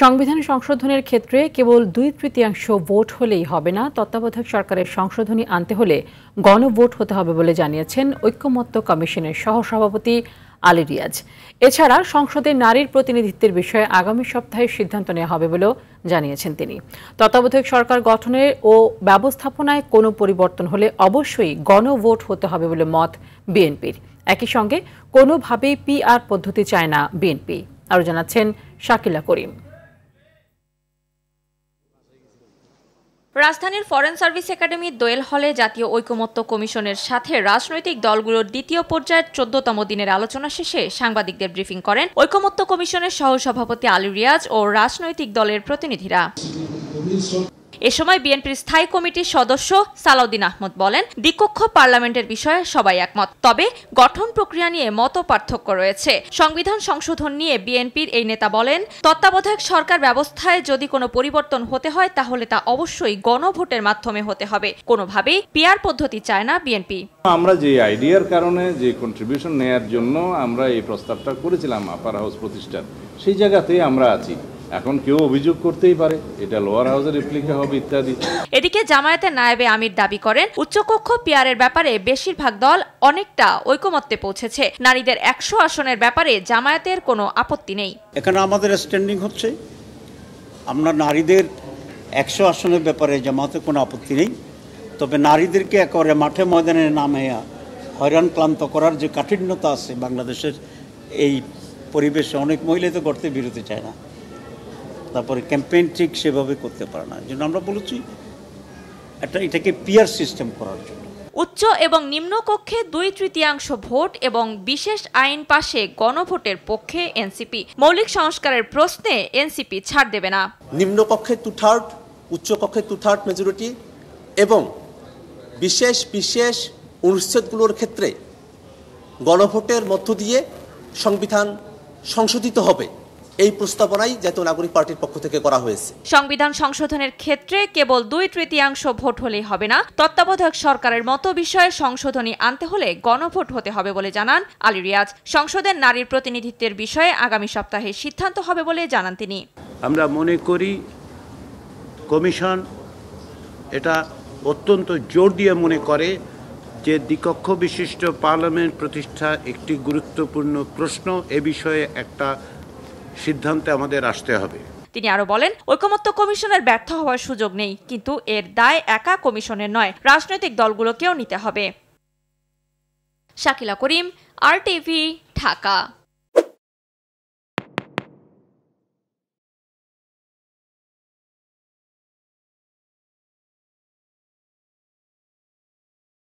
সংবিধান সংশোধনের ক্ষেত্রে কেবল 2/3 ভোট হলেই হবে না, তত্ত্বাবধায়ক সরকারের সংশোধনী আনতে হলে গণভোট হতে হবে বলে জানিয়েছেন ঐকমত্য কমিশনের সহসভাপতি আলী রিয়াজ। এছাড়া সংসদে নারীর প্রতিনিধিত্বের বিষয়ে আগামী সপ্তাহে সিদ্ধান্ত নেওয়া হবে বলেও জানিয়েছেন তিনি। তত্ত্বাবধায়ক সরকার গঠনে ও ব্যবস্থাপনায় কোনো পরিবর্তন হলে অবশ্যই গণভোট হতে হবে বলে মত বিএনপির। একই সঙ্গে কোনোভাবেই পিআর পদ্ধতি চায় না বিএনপি। আরও জানাচ্ছেন শাকিলা করিম। রাজধানীর ফরেন সার্ভিস একাডেমির দোয়েল হলে জাতীয় ঐকমত্য কমিশনের সাথে রাজনৈতিক দলগুলোর দ্বিতীয় পর্যায়ের 14তম দিনের আলোচনা শেষে সাংবাদিকদের ব্রিফিং করেন ঐকমত্য কমিশনের সহসভাপতি আলী রিয়াজ ও রাজনৈতিক দলের প্রতিনিধিরা। এ সময় বিএনপির স্থায়ী কমিটির সদস্য সালাউদ্দিন আহমদ বলেন, দ্বিকক্ষ পার্লামেন্টের বিষয়ে সবাই একমত, তবে গঠন প্রক্রিয়া নিয়ে মতপার্থক্য রয়েছে। সংবিধান সংশোধন নিয়ে বিএনপির এই নেতা বলেন, তত্ত্বাবধায়ক সরকার ব্যবস্থায় যদি কোনো পরিবর্তন হতে হয় তাহলে তা অবশ্যই গণভোটের মাধ্যমে হতে হবে। কোনোভাবেই পিআর পদ্ধতি চায় না বিএনপি। আমরা যে আইডিয়ার কারণে যে কন্ট্রিবিউশন নেয়ার জন্য আমরা এই প্রস্তাবটা করেছিলাম আপার হাউস প্রতিষ্ঠার, সেই জায়গাতেই আমরা আছি। এখন কেউ অভিযোগ করতেই পারে এটা লোয়ার হাউসের রিপ্লিকা হবে ইত্যাদি। এদিকে জামায়াতের নায়েবে আমির দাবি করেন, উচ্চকক্ষ পিআরের ব্যাপারে বেশিরভাগ দল অনেকটা ঐকমত্যে পৌঁছেছে। নারীদের 100 আসনের ব্যাপারে জামায়াতের কোনো আপত্তি নেই। এখানে আমাদের স্ট্যান্ডিং হচ্ছে, আমরা নারীদের 100 আসনের ব্যাপারে জামায়াতের কোনো আপত্তি নেই, তবে নারীদেরকে একেবারে মাঠে ময়দানে নামে হয়রান ক্লান্ত করার যে কাঠিন্যতা আছে বাংলাদেশের এই পরিবেশে, অনেক মহিলা তো করতে বিরতি চায় না, তারপরে ক্যাম্পেইন ঠিক সেভাবে করতে পারে না। জন্য আমরা বলেছি এটাকে পিয়ার সিস্টেম করার জন্য। উচ্চ এবং নিম্ন কক্ষে 2/3 ভোট এবং বিশেষ আইন পাশে গণভোটের পক্ষে এনসিপি। মৌলিক সংস্কারের প্রশ্নে এনসিপি ছাড় দেবে না। নিম্ন কক্ষে 2/3, উচ্চ কক্ষে 2/3 মেজরিটি এবং বিশেষ অনুচ্ছেদগুলোর ক্ষেত্রে গণভোটের মধ্য দিয়ে সংবিধান সংশোধিত হবে, এই প্রস্তাবনাই জাতীয় নাগরিক পার্টির পক্ষ থেকে করা হয়েছে। সংবিধান সংশোধনের ক্ষেত্রে কেবল 2/3 ভোট হলেই হবে না, তত্ত্বাবধায়ক সরকারের মতো বিষয়ে সংশোধনী আনতে হলে গণভোট হতে হবে বলে জানান আলী রিয়াজ। সংসদের নারীর প্রতিনিধিত্বের বিষয়ে আগামী সপ্তাহে সিদ্ধান্ত হবে বলে জানান তিনি। আমরা মনে করি কমিশন এটা অত্যন্ত জোর দিয়ে মনে করে যে দ্বিকক্ষ বিশিষ্ট পার্লামেন্ট প্রতিষ্ঠা একটি গুরুত্বপূর্ণ প্রশ্ন। এ বিষয়ে একটা সিদ্ধান্তে আমাদের আসতে হবে। তিনি আরো বলেন, ঐকমত্য কমিশনের ব্যর্থ হওয়ার সুযোগ নেই, কিন্তু এর দায় একা কমিশনের নয়, রাজনৈতিক দলগুলোকেও নিতে হবে। শাকিলা করিম, RTV, ঢাকা।